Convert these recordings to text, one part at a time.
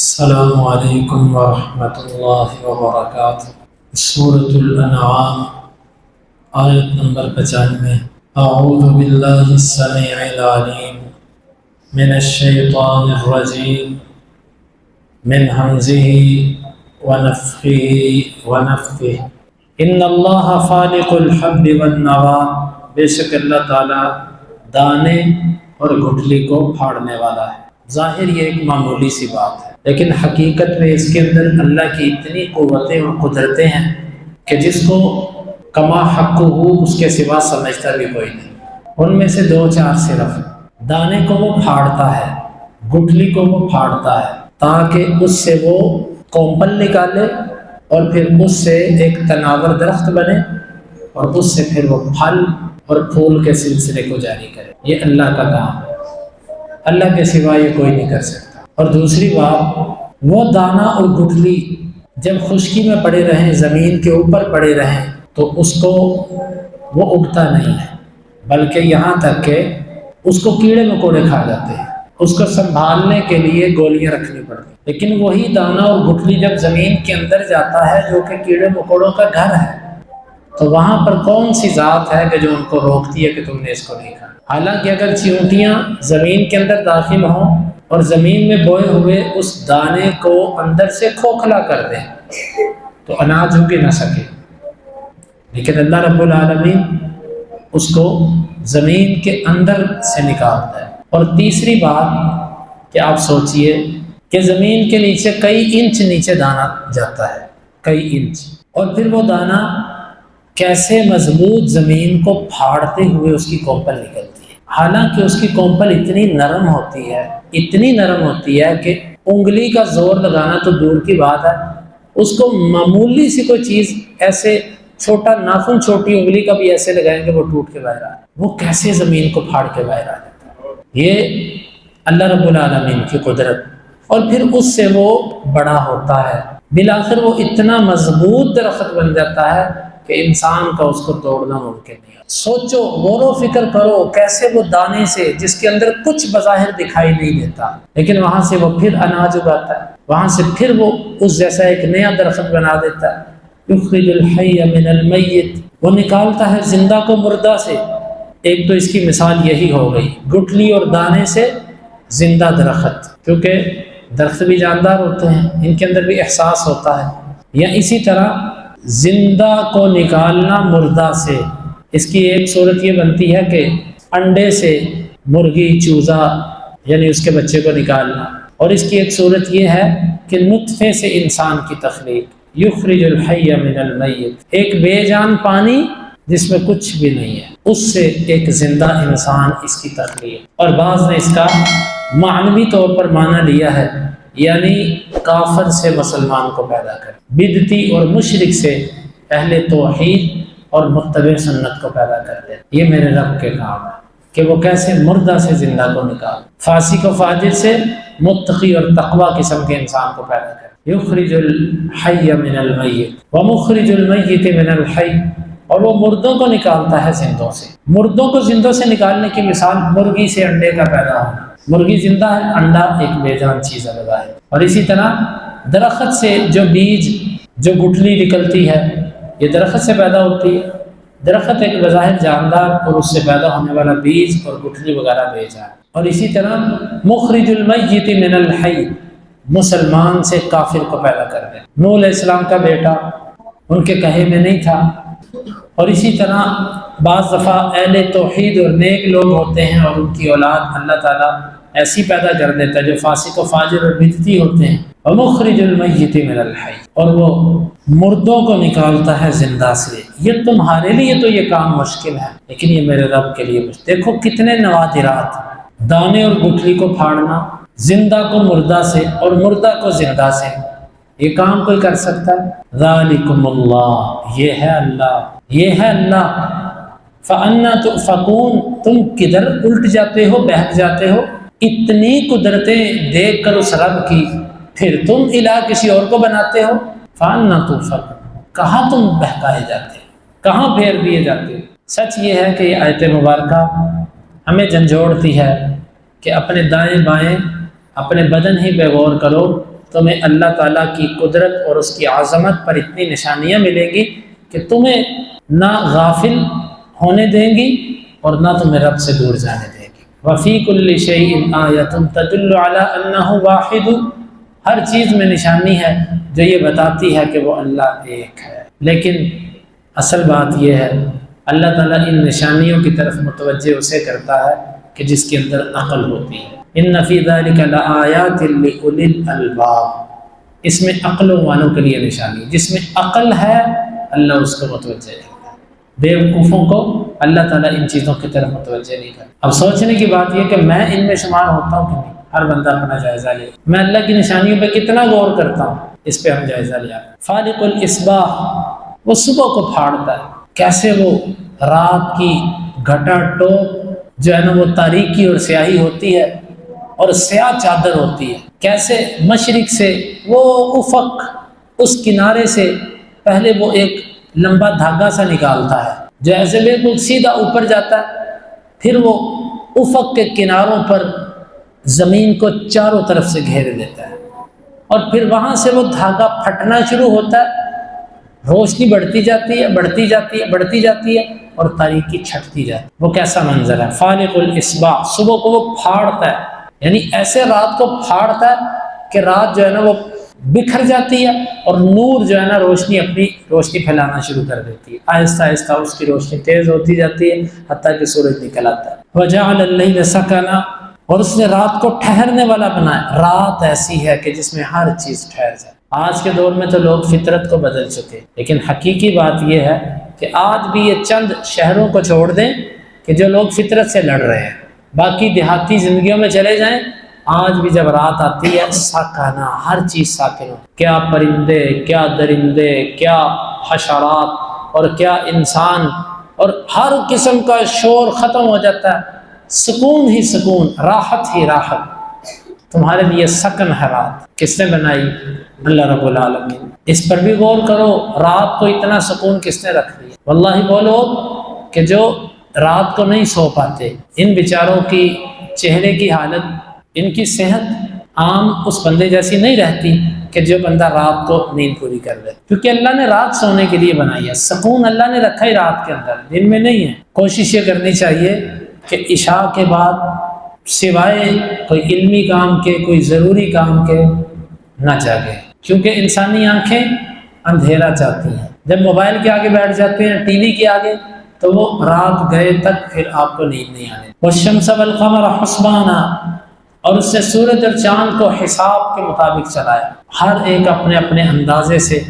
السلام علیکم ورحمۃ اللہ وبرکاتہ۔ سورۃ الانعام آیت نمبر 95۔ اعوذ باللہ السمیع العلیم من الشیطان الرجیم من ہمزہ ونفخہ ونفثہ۔ ان اللہ فالق الحب والنوى، بے شک اللہ تعالیٰ دانے اور گٹھلی کو پھاڑنے والا ہے۔ ظاہر یہ ایک معمولی سی بات ہے، لیکن حقیقت میں اس کے اندر اللہ کی اتنی قوتیں اور قدرتیں ہیں کہ جس کو کما حق ہو اس کے سوا سمجھتا بھی کوئی نہیں۔ ان میں سے دو چار صرف دانے کو وہ پھاڑتا ہے، گٹھلی کو وہ پھاڑتا ہے تاکہ اس سے وہ کومپل نکالے اور پھر اس سے ایک تناور درخت بنے اور اس سے پھر وہ پھل اور پھول کے سلسلے کو جاری کرے۔ یہ اللہ کا کام ہے، اللہ کے سوا یہ کوئی نہیں کر سکتا۔ اور دوسری بات، وہ دانہ اور گٹھلی جب خشکی میں پڑے رہیں، زمین کے اوپر پڑے رہیں، تو اس کو وہ اگتا نہیں ہے، بلکہ یہاں تک کہ اس کو کیڑے مکوڑے کھا جاتے ہیں۔ اس کو سنبھالنے کے لیے گولیاں رکھنی پڑتی، لیکن وہی دانہ اور گٹھلی جب زمین کے اندر جاتا ہے جو کہ کیڑے مکوڑوں کا گھر ہے، تو وہاں پر کون سی ذات ہے کہ جو ان کو روکتی ہے کہ تم نے اس کو نہیں کھانا؟ حالانکہ اگر چیونٹیاں زمین کے اندر داخل ہوں اور زمین میں بوئے ہوئے اس دانے کو اندر سے کھوکھلا کر دیں تو اناج اگ نہ سکے، لیکن اللہ رب العالمین اس کو زمین کے اندر سے نکالتا ہے۔ اور تیسری بات کہ آپ سوچئے کہ زمین کے نیچے کئی انچ نیچے دانہ جاتا ہے، کئی انچ، اور پھر وہ دانہ کیسے مضبوط زمین کو پھاڑتے ہوئے اس کی کومپل نکلتی ہے، حالانکہ اس کی کومپل اتنی نرم ہوتی ہے، اتنی نرم ہوتی ہے کہ انگلی کا زور لگانا تو دور کی بات ہے، اس کو معمولی سی کوئی چیز ایسے چھوٹا ناخن، چھوٹی انگلی کا بھی ایسے لگائیں گے وہ ٹوٹ کے باہر آئے، وہ کیسے زمین کو پھاڑ کے باہر آ جاتا ہے۔ یہ اللہ رب العالمین کی قدرت، اور پھر اس سے وہ بڑا ہوتا ہے، بالآخر وہ اتنا مضبوط درخت بن جاتا ہے کہ انسان کا اس کو توڑنا ممکن نہیں ہے۔ سوچو، غور و فکر کرو، کیسے وہ دانے سے جس کے اندر کچھ بظاہر دکھائی نہیں دیتا، لیکن وہاں سے وہ پھر اناج اگاتا ہے، وہاں سے پھر وہ اس جیسا ایک نیا درخت بنا دیتا ہے۔ یخرج الحی من المیت، وہ نکالتا ہے زندہ کو مردہ سے۔ ایک تو اس کی مثال یہی ہو گئی، گٹھلی اور دانے سے زندہ درخت، کیونکہ درخت بھی جاندار ہوتے ہیں، ان کے اندر بھی احساس ہوتا ہے۔ یا اسی طرح زندہ کو نکالنا مردہ سے، اس کی ایک صورت یہ بنتی ہے کہ انڈے سے مرغی چوزا یعنی اس کے بچے کو نکالنا، اور اس کی ایک صورت یہ ہے کہ نطفے سے انسان کی تخلیق، یخرج الحی من المیت، ایک بے جان پانی جس میں کچھ بھی نہیں ہے، اس سے ایک زندہ انسان اس کی تخلیق۔ اور بعض نے اس کا معنوی طور پر معنی لیا ہے، یعنی کافر سے مسلمان کو پیدا کر، بدعتی اور مشرک سے اہل توحید اور متبع سنت کو پیدا کر دے۔ یہ میرے رب کے کام ہے کہ وہ کیسے مردہ سے زندہ کو نکال، فاسق و فاجر سے متقی اور تقوی قسم کے انسان کو پیدا کر۔ یخرج الحی من المیت ومخرج المیت من الحی، اور وہ مردوں کو نکالتا ہے زندوں سے۔ مردوں کو زندوں سے نکالنے کی مثال مرغی سے انڈے کا پیدا ہونا، مرغی زندہ ہے، انڈا ایک بے جان چیز الگ ہے۔ اور اسی طرح درخت سے جو بیج، جو گٹھلی نکلتی ہے، یہ درخت سے پیدا ہوتی ہے، درخت ایک بظاہر جاندار اور اس سے پیدا ہونے والا بیج اور گٹھلی وغیرہ بے جان۔ اور اسی طرح مخرج المیت من الحی، مسلمان سے کافر کو پیدا کر دے۔ نوح علیہ السلام کا بیٹا ان کے کہے میں نہیں تھا۔ اور اسی طرح بعض دفعہ اہل توحید اور نیک لوگ ہوتے ہیں اور ان کی اولاد اللہ تعالیٰ ایسی پیدا کر دیتا ہے جو فاسق و فاجر اور بدعتی ہوتے ہیں۔ ومخرج المیت من الحی، اور وہ مردوں کو نکالتا ہے زندہ سے۔ یہ تمہارے لیے تو یہ کام مشکل ہے، لیکن یہ میرے رب کے لیے مشکل۔ دیکھو کتنے نوادرات، دانے اور گٹھلی کو پھاڑنا، زندہ کو مردہ سے اور مردہ کو زندہ سے، یہ کام کوئی کر سکتا ہے؟ ذالکم اللہ، یہ ہے اللہ، یہ ہے اللہ۔ فَأَنَّا تُؤْفَكُونَ، تم کدھر الٹ جاتے ہو، بہک جاتے ہو؟ اتنی قدرتیں دیکھ کر اس رب کی، پھر تم الہ کسی اور کو بناتے ہو۔ فَأَنَّا تُؤْفَكُونَ، کہاں تم بہکائے جاتے ہو، کہاں پھیر دیے جاتے ہو؟ سچ یہ ہے کہ یہ آیت مبارکہ ہمیں جھنجھوڑتی ہے کہ اپنے دائیں بائیں اپنے بدن ہی پہ غور کرو تمہیں اللہ تعالیٰ کی قدرت اور اس کی عظمت پر اتنی نشانیاں ملیں گی کہ تمہیں نہ غافل ہونے دیں گی اور نہ تمہیں رب سے دور جانے دیں گی۔ وَفِي كُلِّ شَيْءٍ آیَةٌ تَدُلُّ عَلَىٰ أَنَّهُ وَاحِدٌ، ہر چیز میں نشانی ہے جو یہ بتاتی ہے کہ وہ اللہ ایک ہے۔ لیکن اصل بات یہ ہے اللہ تعالیٰ ان نشانیوں کی طرف متوجہ اسے کرتا ہے کہ جس کے اندر عقل ہوتی ہے۔ إِنَّ فِي ذَلِكَ لَآيَاتٍ لِأُولِي الْأَلْبَابِ، اس میں عقلوں والوں کے لیے نشانی، جس میں عقل ہے اللہ اس کو متوجہ کرتا ہے۔ بیوقوفوں کو اللہ تعالیٰ ان چیزوں کی طرف متوجہ نہیں کرتا۔ اب سوچنے کی بات یہ کہ میں ان میں شمار ہوتا ہوں کہ نہیں، ہر بندہ اپنا جائزہ لے، میں اللہ کی نشانیوں پہ کتنا غور کرتا ہوں، اس پہ ہم جائزہ لیا۔ فالق الاصباح، وہ صبح کو پھاڑتا ہے، کیسے وہ رات کی گھٹا ٹوپ جو ہے نا وہ تاریکی اور سیاہی ہوتی ہے اور سیاہ چادر ہوتی ہے، کیسے مشرق سے وہ افق اس کنارے سے پہلے وہ ایک لمبا دھاگا سا نکالتا ہے جو ایسے بالکل سیدھا اوپر جاتا ہے، پھر وہ افق کے کناروں پر زمین کو چاروں طرف سے گھیر دیتا ہے اور پھر وہاں سے وہ دھاگا پھٹنا شروع ہوتا ہے، روشنی بڑھتی جاتی ہے بڑھتی جاتی ہے بڑھتی جاتی ہے اور تاریکی چھٹتی جاتی ہے۔ وہ کیسا منظر ہے؟ فالق الاصباح، صبح کو وہ پھاڑتا ہے، یعنی ایسے رات کو پھاڑتا ہے کہ رات جو ہے نا وہ بکھر جاتی ہے اور نور جو ہے نا روشنی اپنی روشنی پھیلانا شروع کر دیتی ہے، آہستہ آہستہ اس کی روشنی تیز ہوتی جاتی ہے حتیٰ کہ سورج نکل آتا ہے۔ وَجَعَلَ اللَّيْلَ سَكَنًا، اور اس نے رات کو ٹھہرنے والا بنایا۔ رات ایسی ہے کہ جس میں ہر چیز ٹھہر جائے۔ آج کے دور میں تو لوگ فطرت کو بدل چکے، لیکن حقیقی بات یہ ہے کہ آج بھی یہ چند شہروں کو چھوڑ دیں کہ جو لوگ فطرت سے لڑ رہے ہیں، باقی دیہاتی زندگیوں میں چلے جائیں، آج بھی جب رات آتی ہے ساکانہ، ہر چیز ساکن ہو، کیا پرندے، کیا درندے، کیا حشرات اور کیا انسان، اور ہر قسم کا شور ختم ہو جاتا ہے، سکون ہی سکون، راحت ہی راحت۔ تمہارے لیے سکن ہے رات، کس نے بنائی؟ اللہ رب العالمین۔ اس پر بھی غور کرو، رات کو اتنا سکون کس نے رکھ دیا؟ واللہ بولو کہ جو رات کو نہیں سو پاتے، ان بیچاروں کی چہرے کی حالت، ان کی صحت عام اس بندے جیسی نہیں رہتی کہ جو بندہ رات کو نیند پوری کر لے، کیونکہ اللہ نے رات سونے کے لیے بنائی ہے، سکون اللہ نے رکھا ہی رات کے اندر، دن میں نہیں ہے۔ کوشش یہ کرنی چاہیے کہ عشاء کے بعد سوائے کوئی علمی کام کے، کوئی ضروری کام کے نہ جاگے، کیونکہ انسانی آنکھیں اندھیرا چاہتی ہیں۔ جب موبائل کے آگے بیٹھ جاتے ہیں، ٹی وی کے آگے، تو وہ رات گئے تک پھر آپ کو نیند نہیں آنے۔ والشمس والقمر حسبانا، اور اس نے سورج اور چاند کو حساب کے مطابق چلایا، ہر ایک اپنے اپنے اندازے سے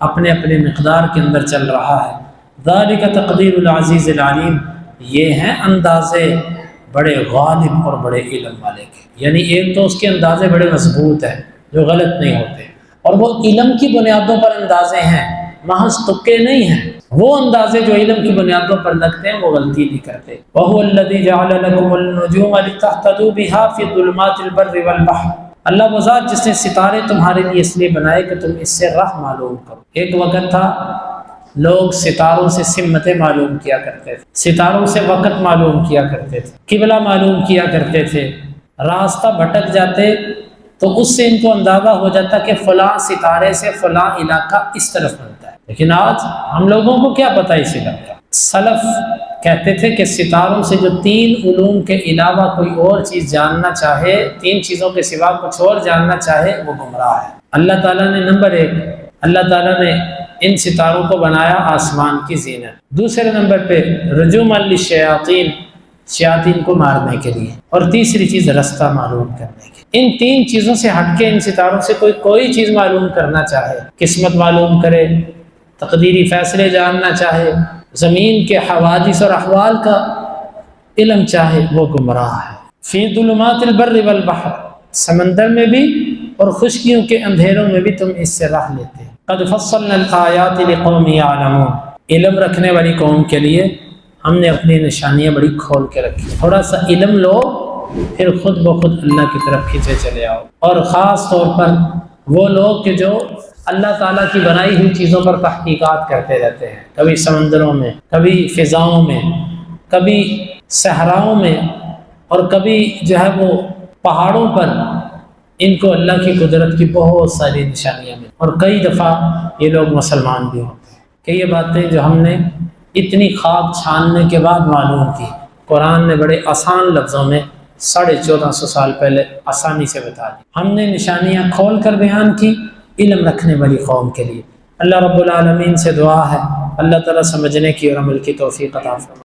اپنے اپنے مقدار کے اندر چل رہا ہے۔ ذالک تقدیر العزیز العلیم، یہ ہیں اندازے بڑے غالب اور بڑے علم والے کے، یعنی ایک تو اس کے اندازے بڑے مضبوط ہیں جو غلط نہیں ہوتے، اور وہ علم کی بنیادوں پر اندازے ہیں، محض تکے نہیں ہیں، وہ اندازے جو علم کی بنیادوں پر لگتے ہیں وہ غلطی نہیں کرتے۔ وَهُوَ الَّذِي جَعَلَ لَكُمُ النُّجُومَ لِتَهْتَدُوا بِهَا فِي ظُلُمَاتِ الْبَرِّ وَالْبَحْرِ، اللہ وہ ذات جس نے ستارے تمہارے لیے اس لیے بنائے کہ تم اس سے راہ معلوم کرو۔ ایک وقت تھا لوگ ستاروں سے سمتیں معلوم کیا کرتے تھے، ستاروں سے وقت معلوم کیا کرتے تھے، قبلہ معلوم کیا کرتے تھے، راستہ بھٹک جاتے تو اس سے ان کو اندازہ ہو جاتا کہ فلاں ستارے سے فلاں علاقہ اس طرف بنتا ہے، لیکن آج ہم لوگوں کو کیا پتہ اس علاقے کا۔ سلف کہتے تھے کہ ستاروں سے جو 3 علوم کے علاوہ کوئی اور چیز جاننا چاہے، 3 چیزوں کے سوا کچھ اور جاننا چاہے، وہ گمراہ ہے۔ اللہ تعالیٰ نے نمبر 1، اللہ تعالیٰ نے ان ستاروں کو بنایا آسمان کی زینت، دوسرے نمبر پہ رجوما للشیاطین، شیاطین کو مارنے کے لیے، اور تیسری چیز رستہ معلوم کرنے کی۔ ان 3 چیزوں سے ہٹ کے ان ستاروں سے کوئی چیز معلوم کرنا چاہے، قسمت معلوم کرے، تقدیری فیصلے جاننا چاہے، زمین کے حوادث اور احوال کا علم چاہے، وہ گمراہ ہے۔ فی ظلمات البر والبحر، سمندر میں بھی اور خشکیوں کے اندھیروں میں بھی تم اس سے راہ لیتے ہیں۔ قد فصلنا الآیات لقوم یعلمون، علم رکھنے والی قوم کے لیے ہم نے اپنی نشانیاں بڑی کھول کے رکھی۔ تھوڑا سا علم لو، پھر خود بخود اللہ کی طرف کھینچے چلے آؤ۔ اور خاص طور پر وہ لوگ کہ جو اللہ تعالیٰ کی بنائی ہوئی چیزوں پر تحقیقات کرتے رہتے ہیں، کبھی سمندروں میں، کبھی فضاؤں میں، کبھی صحراؤں میں، اور کبھی جو ہے وہ پہاڑوں پر، ان کو اللہ کی قدرت کی بہت ساری نشانیاں ملی، اور کئی دفعہ یہ لوگ مسلمان بھی ہوتے ہیں کہ یہ باتیں جو ہم نے اتنی خواب چھاننے کے بعد معلوم کی، قرآن نے بڑے آسان لفظوں میں 1450 سال پہلے آسانی سے بتا دی۔ ہم نے نشانیاں کھول کر بیان کی علم رکھنے والی قوم کے لیے۔ اللہ رب العالمین سے دعا ہے اللہ تعالیٰ سمجھنے کی اور عمل کی توفیق عطا فرمائے۔